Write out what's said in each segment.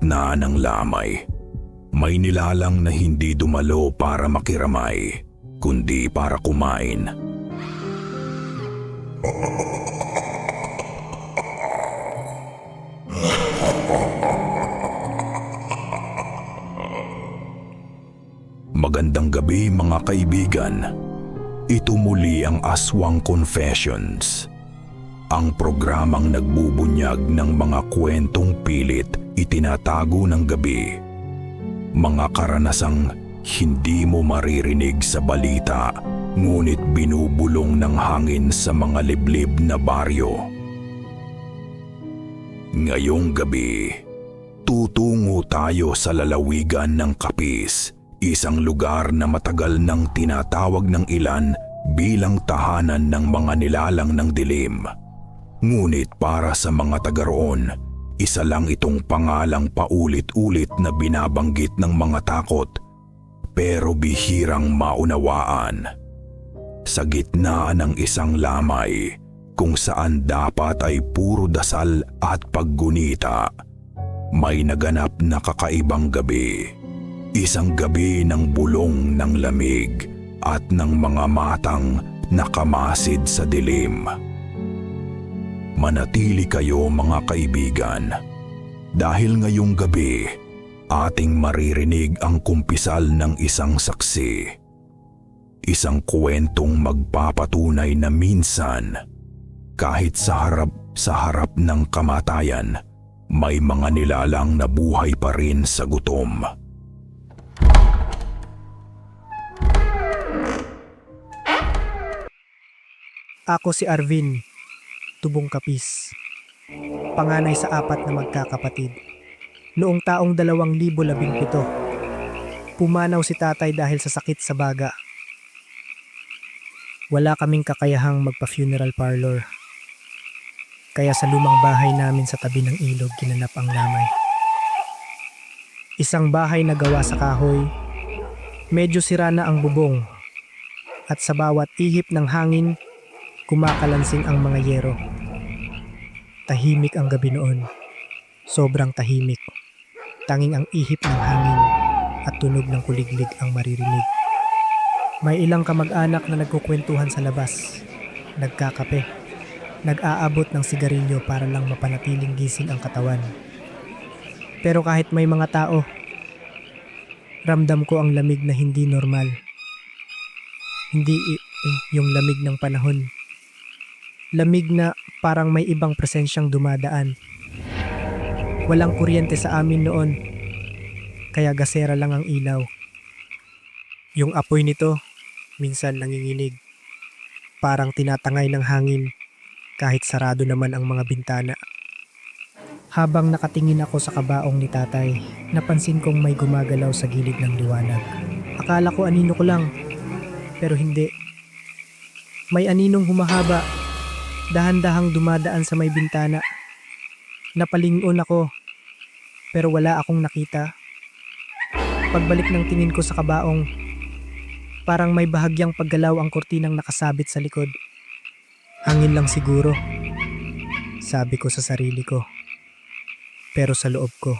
gitna ng lamay, may nilalang na hindi dumalo para makiramay, kundi para kumain. Magandang gabi mga kaibigan. Ito muli ang Aswang Confessions. Ang programang nagbubunyag ng mga kwentong pilit itinatago ng gabi. Mga karanasang hindi mo maririnig sa balita, ngunit binubulong ng hangin sa mga liblib na baryo. Ngayong gabi, tutungo tayo sa lalawigan ng Capiz, isang lugar na matagal nang tinatawag ng ilan bilang tahanan ng mga nilalang ng dilim. Ngunit para sa mga taga roon, isa lang itong pangalang paulit-ulit na binabanggit ng mga takot, pero bihirang maunawaan. Sa gitna ng isang lamay, kung saan dapat ay puro dasal at paggunita, may naganap na kakaibang gabi. Isang gabi ng bulong ng lamig at ng mga matang nakamasid sa dilim. Manatili kayo mga kaibigan, dahil ngayong gabi ating maririnig ang kumpisal ng isang saksi. Isang kwentong magpapatunay na minsan, kahit sa harap ng kamatayan, may mga nilalang na buhay pa rin sa gutom. Ako si Arvin, tubong Capiz, panganay sa 4 na magkakapatid. Noong taong 2017, pumanaw si tatay dahil sa sakit sa baga. Wala kaming kakayahang magpa-funeral parlor, kaya sa lumang bahay namin sa tabi ng ilog ginanap ang lamay. Isang bahay na gawa sa kahoy, medyo sira na ang bubong, at sa bawat ihip ng hangin, kumakalansing ang mga yero. Tahimik ang gabi noon. Sobrang tahimik. Tanging ang ihip ng hangin at tunog ng kuliglig ang maririnig. May ilang kamag-anak na nagkukwentuhan sa labas. Nagkakape. Nag-aabot ng sigarilyo para lang mapanatiling gising ang katawan. Pero kahit may mga tao, ramdam ko ang lamig na hindi normal. Hindi yung lamig ng panahon. Lamig na parang may ibang presensyang dumadaan. Walang kuryente sa amin noon, kaya gasera lang ang ilaw. Yung apoy nito, minsan nanginginig. Parang tinatangay ng hangin, kahit sarado naman ang mga bintana. Habang nakatingin ako sa kabaong ni tatay, napansin kong may gumagalaw sa gilid ng liwanag. Akala ko anino ko lang, pero hindi. May aninong humahaba, dahan-dahang dumadaan sa may bintana. Napalingon ako, pero wala akong nakita. Pagbalik ng tingin ko sa kabaong, parang may bahagyang paggalaw ang kurtinang nakasabit sa likod. Hangin lang siguro, sabi ko sa sarili ko. Pero sa loob ko,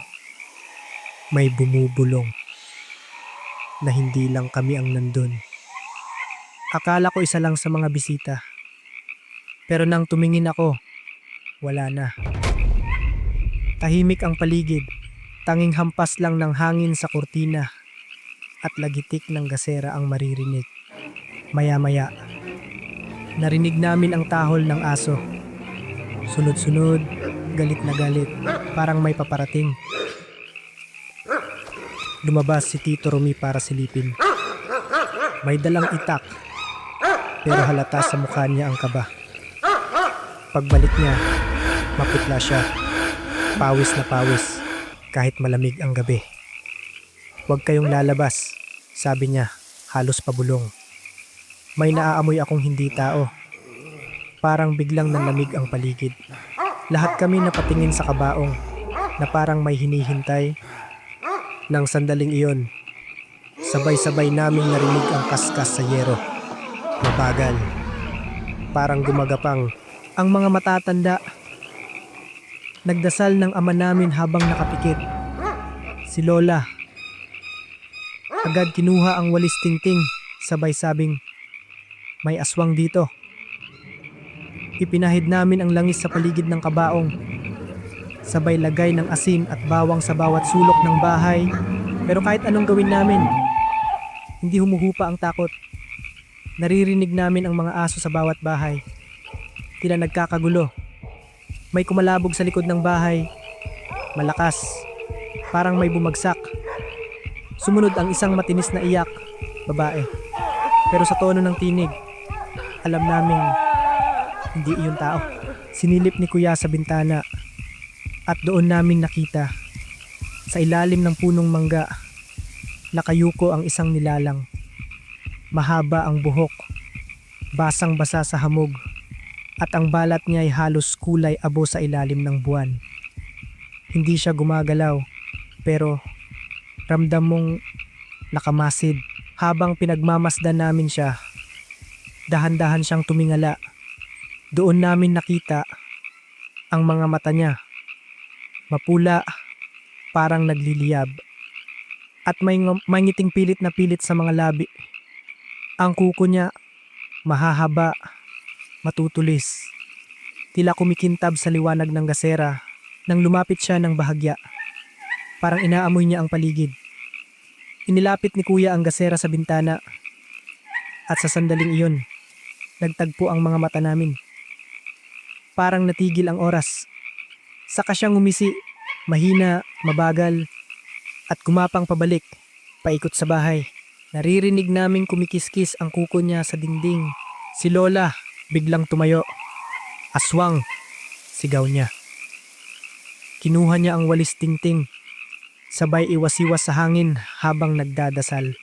may bumubulong na hindi lang kami ang nandun. Akala ko isa lang sa mga bisita. Pero nang tumingin ako, wala na. Tahimik ang paligid, tanging hampas lang ng hangin sa kurtina at lagitik ng gasera ang maririnig. Maya-maya, narinig namin ang tahol ng aso. Sunod-sunod, galit na galit, parang may paparating. Lumabas si Tito Rumi para silipin. May dalang itak, pero halata sa mukha niya ang kaba. Pagbalik niya, maputla siya. Pawis na pawis, kahit malamig ang gabi. Huwag kayong lalabas, sabi niya, halos pabulong. May naaamoy akong hindi tao. Parang biglang nanlamig ang paligid. Lahat kami napatingin sa kabaong na parang may hinihintay. Nang sandaling iyon, sabay-sabay naming narinig ang kaskas sa yero. Mabagal. Parang gumagapang. Ang mga matatanda, nagdasal ng ama namin habang nakapikit. Si Lola. Agad kinuha ang walis tingting, sabay sabing, may aswang dito. Ipinahid namin ang langis sa paligid ng kabaong. Sabay lagay ng asin at bawang sa bawat sulok ng bahay. Pero kahit anong gawin namin, hindi humuhupa ang takot. Naririnig namin ang mga aso sa bawat bahay. Tila nagkakagulo. May kumalabog sa likod ng bahay. Malakas. Parang may bumagsak. Sumunod ang isang matinis na iyak. Babae. Pero sa tono ng tinig, alam naming hindi iyon tao. Sinilip ni Kuya sa bintana at doon namin nakita sa ilalim ng punong mangga nakayuko ang isang nilalang. Mahaba ang buhok, basang-basa sa hamog at ang balat niya ay halos kulay abo sa ilalim ng buwan. Hindi siya gumagalaw pero ramdam mong nakamasid. Habang pinagmamasdan namin siya, dahan-dahan siyang tumingala. Doon namin nakita ang mga mata niya. Mapula, parang nagliliyab. At may ngiting pilit na pilit sa mga labi. Ang kuko niya, mahahaba, matutulis. Tila kumikintab sa liwanag ng gasera nang lumapit siya ng bahagya. Parang inaamoy niya ang paligid. Inilapit ni Kuya ang gasera sa bintana at sa sandaling iyon, nagtagpo ang mga mata namin. Parang natigil ang oras. Saka siyang umisi, mahina, mabagal, at gumapang pabalik, paikot sa bahay. Naririnig naming kumikiskis ang kuko niya sa dingding. Si Lola, biglang tumayo. Aswang, sigaw niya. Kinuha niya ang walis tingting. Sabay iwas-iwas sa hangin habang nagdadasal.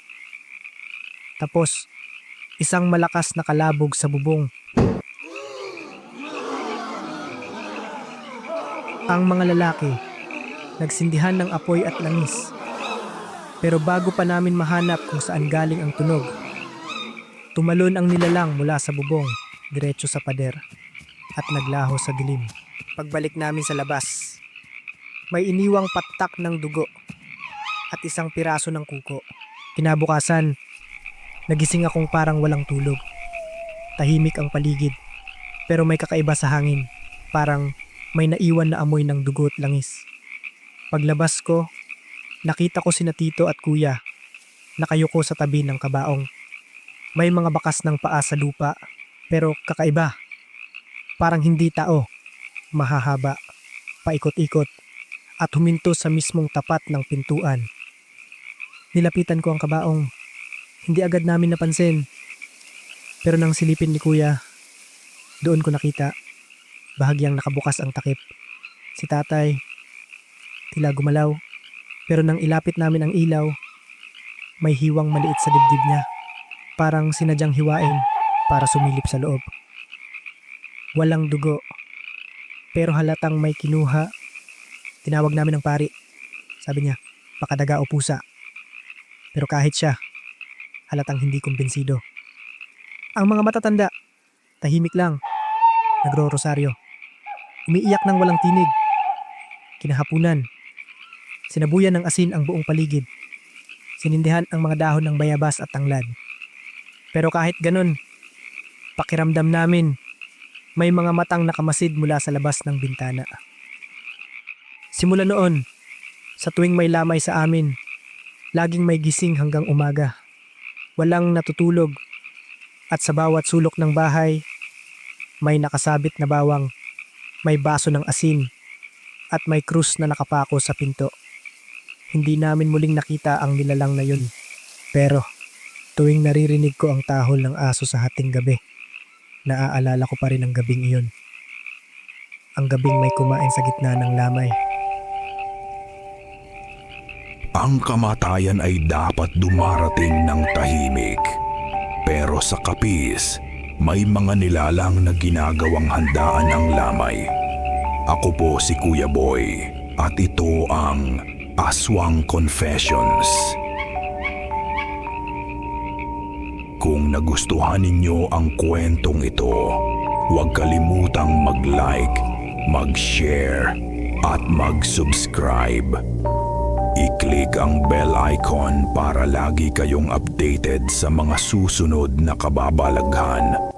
Tapos, isang malakas na kalabog sa bubong. Ang mga lalaki, nagsindihan ng apoy at langis. Pero bago pa namin mahanap kung saan galing ang tunog, tumalon ang nilalang mula sa bubong, diretso sa pader, at naglaho sa dilim. Pagbalik namin sa labas, may iniwang patak ng dugo at isang piraso ng kuko. Kinabukasan, nagising akong parang walang tulog. Tahimik ang paligid, pero may kakaiba sa hangin. Parang may naiwan na amoy ng dugo at langis. Paglabas ko, nakita ko sina Tito at Kuya, nakayuko sa tabi ng kabaong. May mga bakas ng paa sa lupa, pero kakaiba. Parang hindi tao, mahahaba, paikot-ikot, at huminto sa mismong tapat ng pintuan. Nilapitan ko ang kabaong. Hindi agad namin napansin. Pero nang silipin ni Kuya, doon ko nakita, bahagyang nakabukas ang takip. Si Tatay, tila gumalaw. Pero nang ilapit namin ang ilaw, may hiwang maliit sa dibdib niya. Parang sinadyang hiwain para sumilip sa loob. Walang dugo, pero halatang may kinuha. Tinawag namin ng pari. Sabi niya, baka daga o pusa. Pero kahit siya, halatang hindi kumbinsido. Ang mga matatanda, tahimik lang, nagro-rosaryo. Umiiyak ng walang tinig. Kinahapunan, sinabuyan ng asin ang buong paligid. Sinindihan ang mga dahon ng bayabas at tanglad. Pero kahit ganun, pakiramdam namin, may mga matang nakamasid mula sa labas ng bintana. Simula noon, sa tuwing may lamay sa amin, laging may gising hanggang umaga. Walang natutulog at sa bawat sulok ng bahay, may nakasabit na bawang, may baso ng asin at may krus na nakapako sa pinto. Hindi namin muling nakita ang nilalang na yun. Pero tuwing naririnig ko ang tahol ng aso sa hating gabi, naaalala ko pa rin ang gabing iyon. Ang gabing may kumain sa gitna ng lamay. Ang kamatayan ay dapat dumarating ng tahimik. Pero sa Kapis, may mga nilalang na ginagawang handaan ng lamay. Ako po si Kuya Boy at ito ang Aswang Confessions. Kung nagustuhan ninyo ang kwentong ito, huwag kalimutang mag-like, mag-share at mag-subscribe. I-click ang bell icon para lagi kayong updated sa mga susunod na kababalaghan.